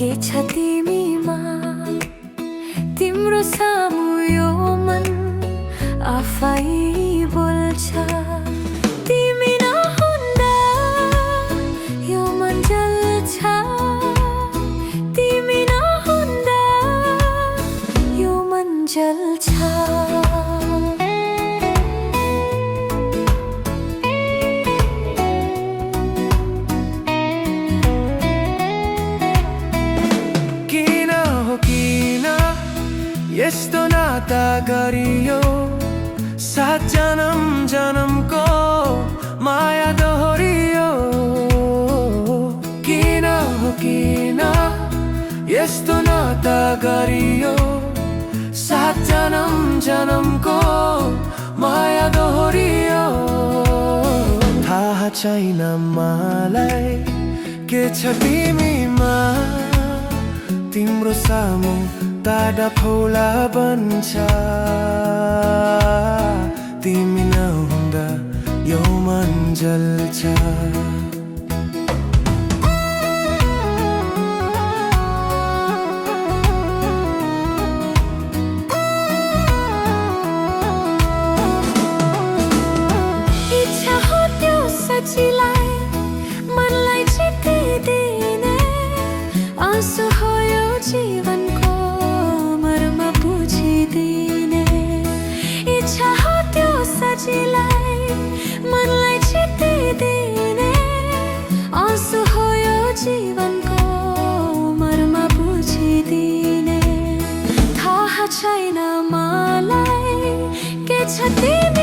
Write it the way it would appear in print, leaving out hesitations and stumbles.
के छ तिमीमा तिम्रो सामु यो मन आफै बोल्छ। तिमी नहुँदा यो मन जल्छ, तिमी नहुँदा यो मन जल्छ। यस्तो नाता गरियो, 7 जन्म जन्मको माया दोहोरियो। किन हो किन यस्तो नाता गरियो, 7 जन्म जन्मको माया दोहोरियो। थाहा छैन मलाई के छ तिमीमा, तिम्रो सामु ताडा फौला बन्छ। तिमी नहुँदा यो मन जल्छ। इच्छा हो त्यो सजिलै मनलाई जितिदिने, आँसु हो यो जीवनको मनलाई जितिदिने, आँसु हो यो जीवनको मर्म बुझिदिने। थाहा छैन मलाई के छ तिमी